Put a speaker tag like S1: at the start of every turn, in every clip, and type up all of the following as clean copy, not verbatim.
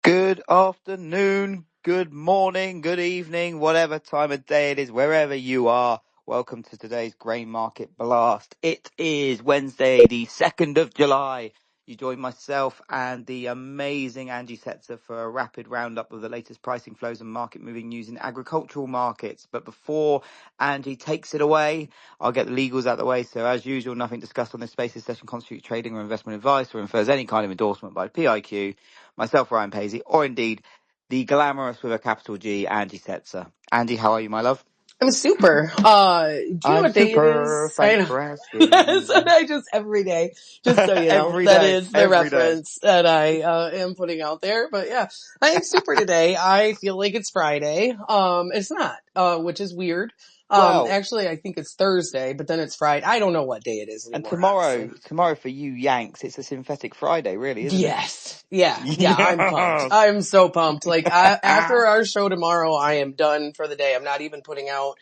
S1: Good afternoon, good morning, good evening, whatever time of day it is, wherever you are. Welcome to today's Grain Market Blast. It is Wednesday, the 2nd of July. You join myself and the amazing Angie Setzer for a rapid roundup of the latest pricing flows and market moving news in agricultural markets. But before Angie takes it away, I'll get the legals out of the way. So as usual, nothing discussed on this space. This session constitutes trading or investment advice or infers any kind of endorsement by PIQ, myself, Ryan Paisley, or indeed the glamorous with a capital G, Angie Setzer. Andy, how are you, my love?
S2: I'm super. Do you know
S1: I'm
S2: what day it
S1: super.
S2: is? I
S1: Thanks
S2: know.
S1: for
S2: Yes,
S1: asking.
S2: and I just every day, just so you know,
S1: Every
S2: that
S1: day,
S2: is the
S1: every day.
S2: reference that I am putting out there. But yeah, I am super today. I feel like it's Friday. It's not, which is weird.
S1: Well,
S2: Actually, I think it's Thursday, but then it's Friday. I don't know what day it is
S1: and
S2: anymore, honestly.
S1: tomorrow for you Yanks, it's a synthetic Friday, really, isn't it?
S2: Yes. Yeah. I'm pumped.
S1: Yes.
S2: I'm so pumped. After our show tomorrow, I am done for the day. I'm not even putting out,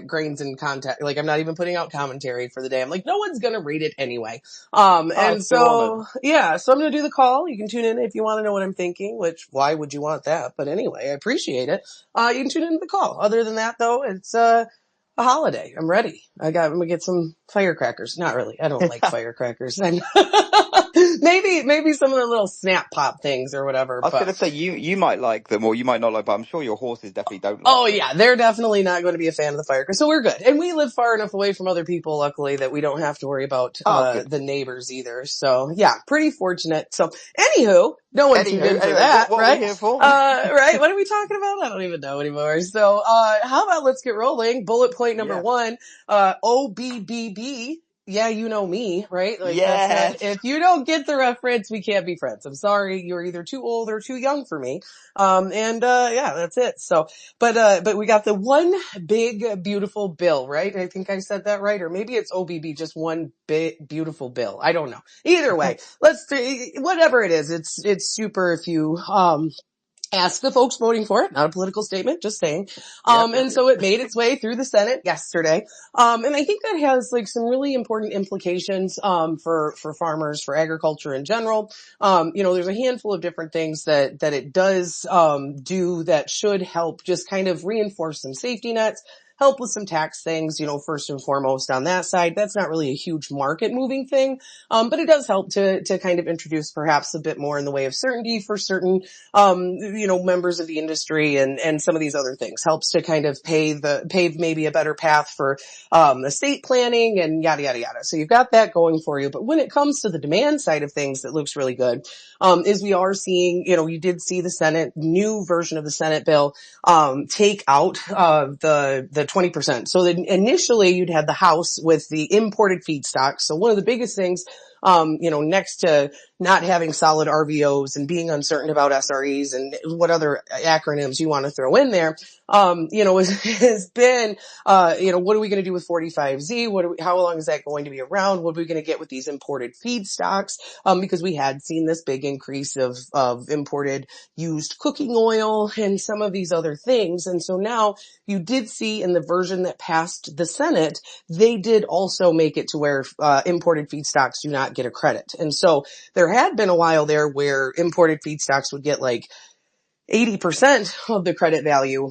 S2: grains and contact. Like, I'm not even putting out commentary for the day. I'm like, no one's gonna read it anyway.
S1: I
S2: And
S1: feel honoured.
S2: so, yeah, so I'm gonna do the call. You can tune in if you want to know what I'm thinking, which, why would you want that? But anyway, I appreciate it. You can tune in to the call. Other than that, though, it's, a holiday. I'm ready. I'm gonna get some firecrackers. Not really. I don't like firecrackers. Maybe some of the little snap pop things or whatever,
S1: I was going
S2: but
S1: to say, you might like them, or you might not like, but I'm sure your horses definitely don't
S2: oh
S1: like them.
S2: yeah, they're definitely not going to be a fan of the firecrackers. So we're good. And we live far enough away from other people, luckily, that we don't have to worry about,
S1: Oh, good.
S2: the neighbors either. So yeah, pretty fortunate. So anywho, no one tuned in for
S1: Anyway,
S2: that,
S1: what are we
S2: right?
S1: here for?
S2: Right? What are we talking about? I don't even know anymore. So, how about let's get rolling? Bullet point number
S1: Yes.
S2: 1, OBBB. Yeah, you know me, right? Like
S1: Yes.
S2: if you don't get the reference, we can't be friends. I'm sorry. You're either too old or too young for me. Yeah, that's it. So, but we got the one big, beautiful bill, right? I think I said that right. Or maybe it's OBB, just one big, beautiful bill. I don't know. Either way, whatever it is, it's super if you, ask the folks voting for it, not a political statement, just saying.
S1: Yep.
S2: And so it made its way through the Senate yesterday. And I think that has like some really important implications, for farmers, for agriculture in general. There's a handful of different things that it does, do that should help just kind of reinforce some safety nets, help with some tax things, first and foremost on that side. That's not really a huge market moving thing. But it does help to kind of introduce perhaps a bit more in the way of certainty for certain, members of the industry and some of these other things. Helps to kind of pave maybe a better path for, estate planning and yada, yada, yada. So you've got that going for you. But when it comes to the demand side of things, that looks really good, is we are seeing, you did see the Senate, new version of the Senate bill, take out, the 20%. So then initially you'd had the House with the imported feedstocks. So one of the biggest things, next to not having solid RVOs and being uncertain about SREs and what other acronyms you want to throw in there, has been, what are we going to do with 45Z? How long is that going to be around? What are we going to get with these imported feedstocks? Because we had seen this big increase of imported used cooking oil and some of these other things. And so now you did see in the version that passed the Senate, they did also make it to where, imported feedstocks do not get a credit. And so there had been a while there where imported feedstocks would get like 80% of the credit value.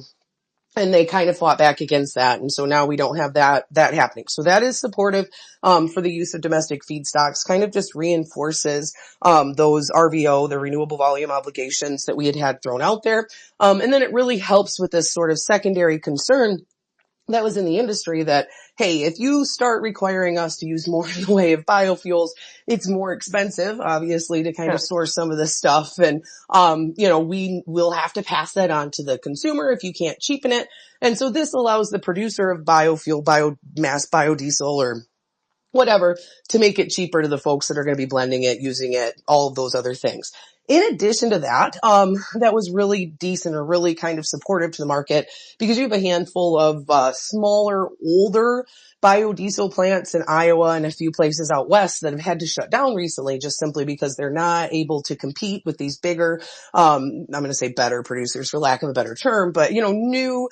S2: And they kind of fought back against that. And so now we don't have that happening. So that is supportive, for the use of domestic feedstocks, kind of just reinforces, those RVO, the renewable volume obligations that we had thrown out there. And then it really helps with this sort of secondary concern that was in the industry that, hey, if you start requiring us to use more in the way of biofuels, it's more expensive, obviously, to kind of source some of this stuff. And, we will have to pass that on to the consumer if you can't cheapen it. And so this allows the producer of biofuel, biomass, biodiesel, or whatever, to make it cheaper to the folks that are going to be blending it, using it, all of those other things. In addition to that, that was really decent or really kind of supportive to the market because you have a handful of, smaller, older biodiesel plants in Iowa and a few places out west that have had to shut down recently just simply because they're not able to compete with these bigger, I'm going to say better producers for lack of a better term, but, new,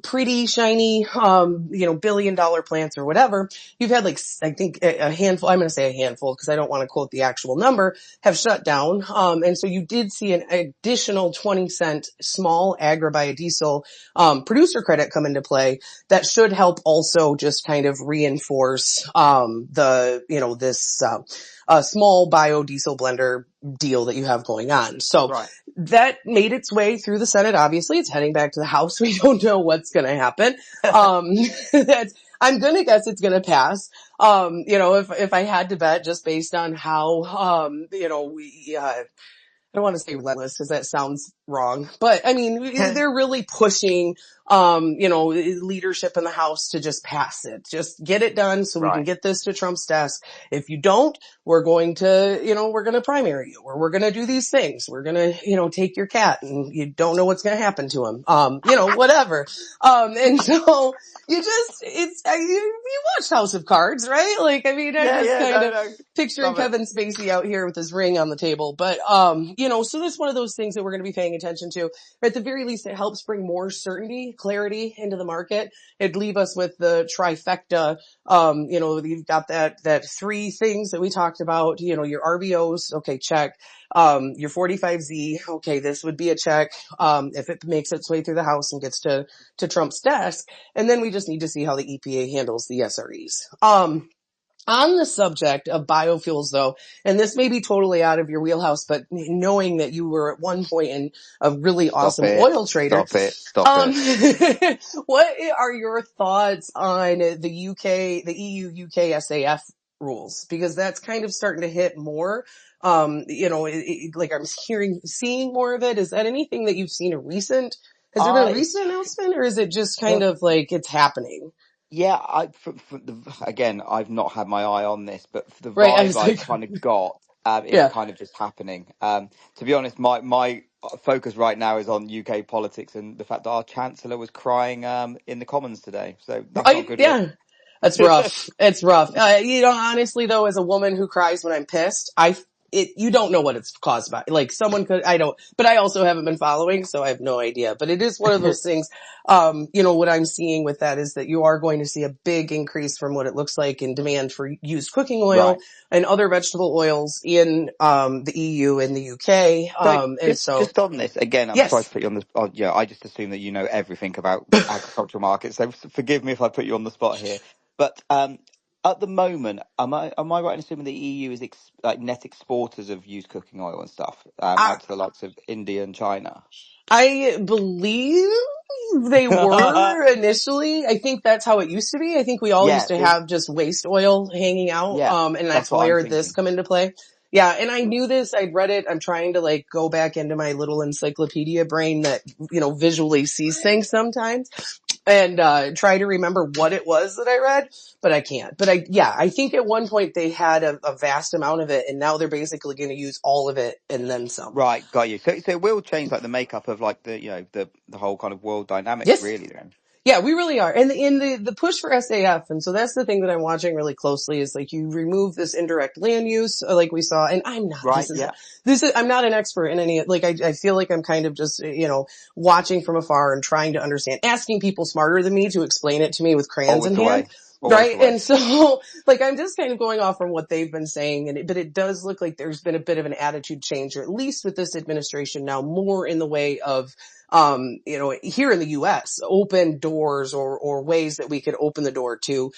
S2: pretty shiny, $1 billion plants or whatever. You've had I think a handful, I'm going to say a handful because I don't want to quote the actual number, have shut down. down. And so you did see an additional 20-cent small agri-biodiesel producer credit come into play that should help also just kind of reinforce this small biodiesel blender deal that you have going on. So
S1: Right.
S2: that made its way through the Senate. Obviously, it's heading back to the House. We don't know what's going to happen. I'm going to guess it's going to pass. If I had to bet, just based on how, I don't want to say relentless because that sounds wrong, but I mean, they're really pushing, leadership in the House to just pass it. Just get it done so we can
S1: Right.
S2: get this to Trump's desk. If you don't, we're going to primary you, or we're going to do these things. We're going to, take your cat, and you don't know what's going to happen to him. Whatever. And so you watched House of Cards, right? Like, I mean, I'm just kind of picturing
S1: Love it.
S2: Kevin Spacey out here with his ring on the table. But, so that's one of those things that we're going to be paying attention to. At the very least, it helps bring more certainty, clarity into the market. It'd leave us with the trifecta. You've got that three things that we talked about, your RVOs. Okay, check. Your 45Z. Okay, this would be a check. If it makes its way through the House and gets to Trump's desk. And then we just need to see how the EPA handles the SREs. On the subject of biofuels though, and this may be totally out of your wheelhouse, but knowing that you were at one point a really awesome oil trader.
S1: Stop it.
S2: What are your thoughts on the EU UK SAF rules? Because that's kind of starting to hit more. Like I'm seeing more of it. Is that anything that you've seen has there been a recent announcement, or is it just kind of like it's happening?
S1: Yeah, again, I've not had my eye on this, but for the
S2: Right,
S1: vibe I've kind of got, it's
S2: yeah.
S1: kind of just happening. To be honest, my focus right now is on UK politics and the fact that our Chancellor was crying in the Commons today. So that's not good.
S2: Yeah. That's rough. It's rough. Honestly though, as a woman who cries when I'm pissed, you don't know what it's caused by. Like someone could, but I also haven't been following, so I have no idea. But it is one of those things, what I'm seeing with that is that you are going to see a big increase from what it looks like in demand for used cooking oil and other vegetable oils in, the EU and the UK.
S1: Just on this, again, I'm sorry
S2: yes.
S1: to put you on the spot. Yeah, I just assume that you know everything about agricultural markets, so forgive me if I put you on the spot here. But at the moment, am I right in assuming the EU is net exporters of used cooking oil and stuff out to the likes of India and China?
S2: I believe they were initially. I think that's how it used to be. I think we all used to have just waste oil hanging out. And that's
S1: what I'm
S2: where this
S1: thinking.
S2: come into play. Yeah. And I knew this. I'd read it. I'm trying to like go back into my little encyclopedia brain that, visually sees things sometimes and, try to remember what it was that I read, but I can't. But I think at one point they had a vast amount of it and now they're basically going to use all of it and then some.
S1: Right. Got you. So it will change like the makeup of like the whole kind of world dynamics
S2: Yes.
S1: really then.
S2: Yeah, we really are. And in the push for SAF, and so that's the thing that I'm watching really closely is like you remove this indirect land use, like we saw, and I'm not, I'm not an expert in any, like I feel like I'm kind of just, watching from afar and trying to understand, asking people smarter than me to explain it to me with crayons in hand. Right. And so like I'm just kind of going off from what they've been saying but it does look like there's been a bit of an attitude change, or at least with this administration now more in the way of here in the US, open doors or ways that we could open the door to,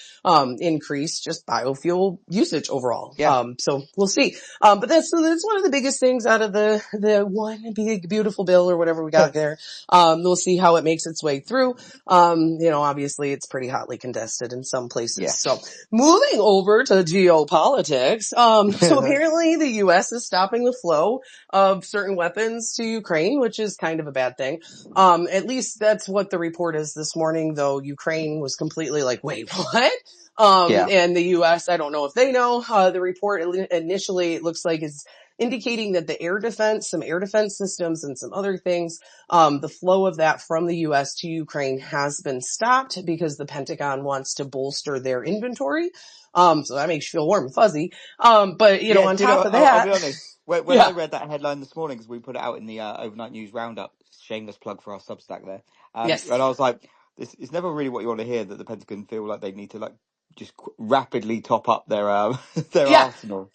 S2: increase just biofuel usage overall.
S1: Yeah.
S2: So we'll see. But that's one of the biggest things out of the one big beautiful bill or whatever we got there. We'll see how it makes its way through. Obviously it's pretty hotly contested in some places.
S1: Yeah.
S2: So moving over to geopolitics. So apparently the US is stopping the flow of certain weapons to Ukraine, which is kind of a bad thing. At least that's what the report is this morning, though Ukraine was completely like, wait, what? And the US, I don't know if they know, the report initially it looks like is indicating that some air defense systems and some other things, the flow of that from the US to Ukraine has been stopped because the Pentagon wants to bolster their inventory. So that makes you feel warm and fuzzy. But on top of that,
S1: I'll be honest. When I read that headline this morning, because we put it out in the overnight news roundup, shameless plug for our Substack there.
S2: yes.
S1: And I was like, this is never really what you want to hear, that the Pentagon feel like they need to like just rapidly top up their arsenal.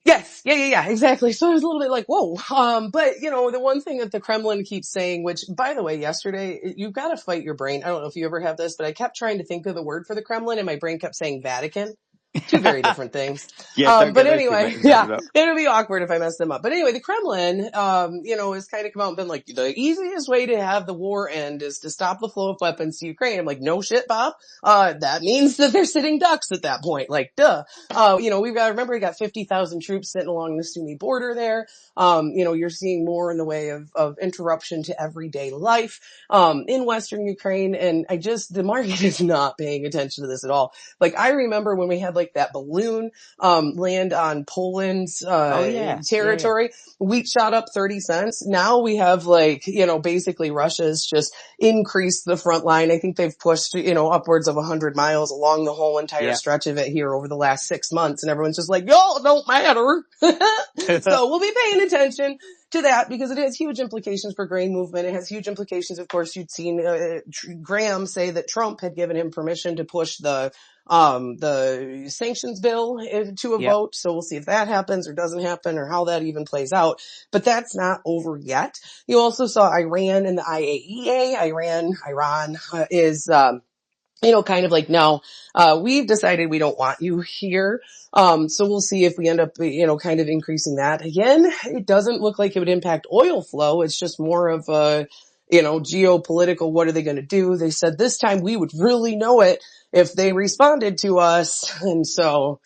S2: Yes. Yeah, exactly. So I was a little bit like, whoa. But the one thing that the Kremlin keeps saying, which by the way, yesterday, you've got to fight your brain. I don't know if you ever have this, but I kept trying to think of the word for the Kremlin and my brain kept saying Vatican. Two very different things.
S1: Yeah, don't
S2: But
S1: get those two
S2: anyway,
S1: mixed
S2: yeah,
S1: up.
S2: it'll be awkward if I mess them up. But anyway, the Kremlin, has kind of come out and been like, the easiest way to have the war end is to stop the flow of weapons to Ukraine. I'm like, no shit, Bob. That means that they're sitting ducks at that point. Like, duh. We've got, remember, we got 50,000 troops sitting along the Sunni border there. You're seeing more in the way of interruption to everyday life, in Western Ukraine. And the market is not paying attention to this at all. Like, I remember when we had like that balloon, land on Poland's,
S1: Oh yeah, yeah.
S2: territory, wheat shot up 30 cents. Now we have like, basically Russia's just increased the front line. I think they've pushed, upwards of 100 miles along the whole entire
S1: Yeah.
S2: stretch of it here over the last 6 months. And everyone's just like, y'all don't matter. So we'll be paying attention to that because it has huge implications for grain movement. It has huge implications. Of course, you'd seen Graham say that Trump had given him permission to push the sanctions bill to a
S1: Yep.
S2: vote. So we'll see if that happens or doesn't happen or how that even plays out. But that's not over yet. You also saw Iran and the IAEA. Iran is, kind of like, no, we've decided we don't want you here. So we'll see if we end up, kind of increasing that. Again, it doesn't look like it would impact oil flow. It's just more of a, geopolitical, what are they going to do? They said this time we would really know it if they responded to us. And so,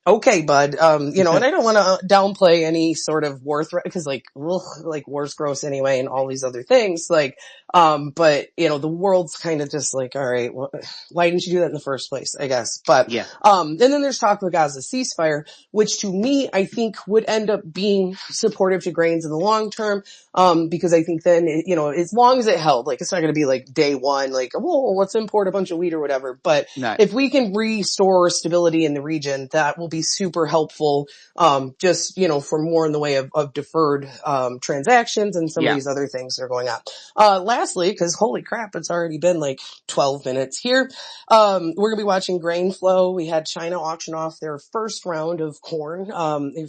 S2: okay, bud. And I don't want to downplay any sort of war threat because like war's gross anyway and all these other things. But the world's kind of just like, all right, well, why didn't you do that in the first place? I guess. But,
S1: Yeah.
S2: and then there's talk of a Gaza ceasefire, which to me, I think would end up being supportive to grains in the long term. Because I think then, as long as it held, like it's not going to be like day one, like, well, let's import a bunch of wheat or whatever. But
S1: No.
S2: if we can restore stability in the region, that will be super helpful, for more in the way of deferred, transactions and some of
S1: Yeah.
S2: these other things that are going on. Lastly, cause holy crap, it's already been like 12 minutes here. We're going to be watching grain flow. We had China auction off their first round of corn,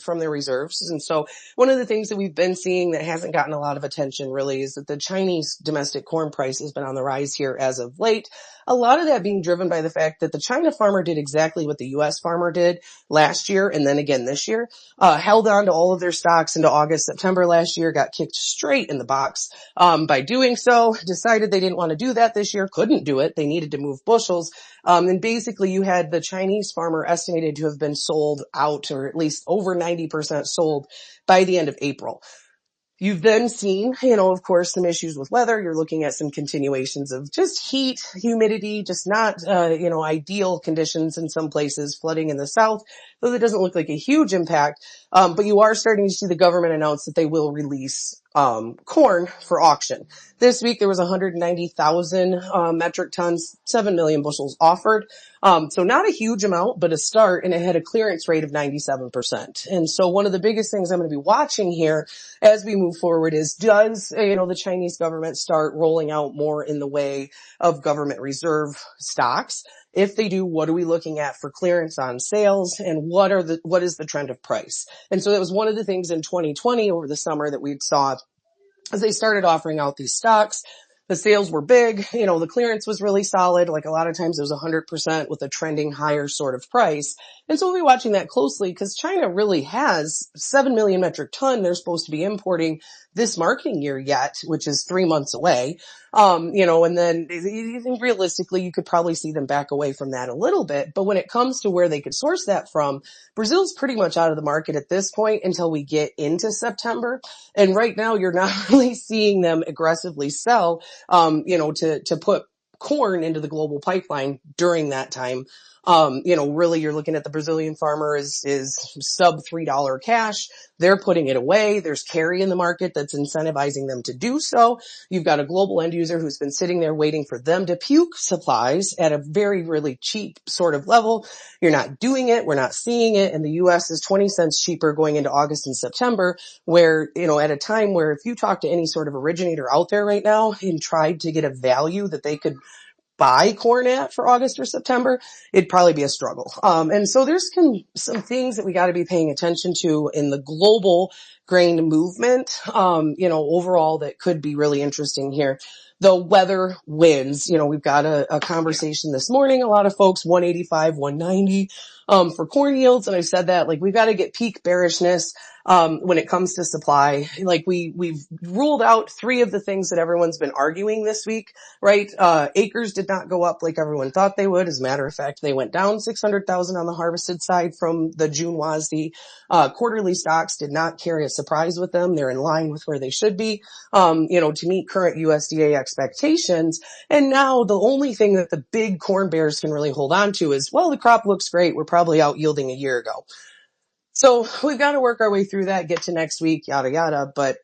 S2: from their reserves. And so one of the things that we've been seeing that hasn't gotten a lot of attention really is that the Chinese domestic corn price has been on the rise here as of late. A lot of that being driven by the fact that the China farmer did exactly what the U.S. farmer did last year and then again this year, held on to all of their stocks into August, September last year, got kicked straight in the box. By doing so, decided they didn't want to do that this year, couldn't do it. They needed to move bushels. And basically you had the Chinese farmer estimated to have been sold out, or at least over 90% sold by the end of April. You've then seen, of course, some issues with weather. You're looking at some continuations of just heat, humidity, just not, ideal conditions in some places, flooding in the south, though it doesn't look like a huge impact. But you are starting to see the government announce that they will release, corn for auction. This week there was 190,000, metric tons, 7 million bushels offered. So not a huge amount, but a start, and it had a clearance rate of 97%. And so one of the biggest things I'm going to be watching here as we move forward is, does, the Chinese government start rolling out more in the way of government reserve stocks? If they do, what are we looking at for clearance on sales, and what is the trend of price? And so that was one of the things in 2020 over the summer that we saw as they started offering out these stocks. The sales were big, the clearance was really solid. Like a lot of times it was 100% with a trending higher sort of price. And so we'll be watching that closely because China really has 7 million metric ton they're supposed to be importing this marketing year yet, which is 3 months away. And then realistically, you could probably see them back away from that a little bit. But when it comes to where they could source that from, Brazil's pretty much out of the market at this point until we get into September. And right now you're not really seeing them aggressively sell, to put corn into the global pipeline during that time. Really you're looking at the Brazilian farmer is sub $3 cash. They're putting it away. There's carry in the market that's incentivizing them to do so. You've got a global end user who's been sitting there waiting for them to puke supplies at a very, really cheap sort of level. You're not doing it. We're not seeing it. And the U.S. is 20 cents cheaper going into August and September, where, at a time where if you talk to any sort of originator out there right now and tried to get a value that they could buy corn at for August or September, it'd probably be a struggle. And so there's some things that we got to be paying attention to in the global grain movement, overall that could be really interesting here. The weather wins. We've got a conversation this morning. A lot of folks, 185, 190, for corn yields. And I've said that, like, we've got to get peak bearishness, when it comes to supply. Like, we've ruled out 3 of the things that everyone's been arguing this week, right? Acres did not go up like everyone thought they would. As a matter of fact, they went down 600,000 on the harvested side from the June WASDE. Quarterly stocks did not carry a surprise with them. They're in line with where they should be, to meet current USDA expectations. And now the only thing that the big corn bears can really hold on to is, well, the crop looks great. We're probably out yielding a year ago. So we've got to work our way through that, get to next week, yada, yada. But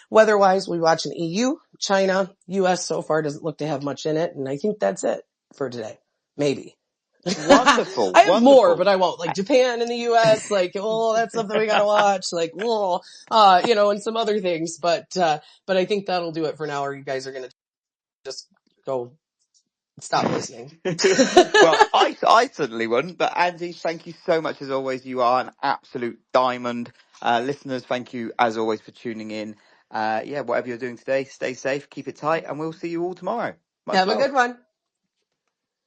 S2: weather-wise, we watch an EU, China, U.S. so far doesn't look to have much in it. And I think that's it for today. Maybe.
S1: Wonderful.
S2: I have
S1: Wonderful.
S2: more, but I won't. Like Japan and the U.S., like, oh, that's something we gotta watch. Like, and some other things. But I think that'll do it for now, or you guys are gonna just go stop listening.
S1: Well, I certainly wouldn't, but Angie, thank you so much as always. You are an absolute diamond. Listeners, thank you as always for tuning in. Whatever you're doing today, stay safe, keep it tight, and we'll see you all tomorrow. Much
S2: Have
S1: love.
S2: a good one.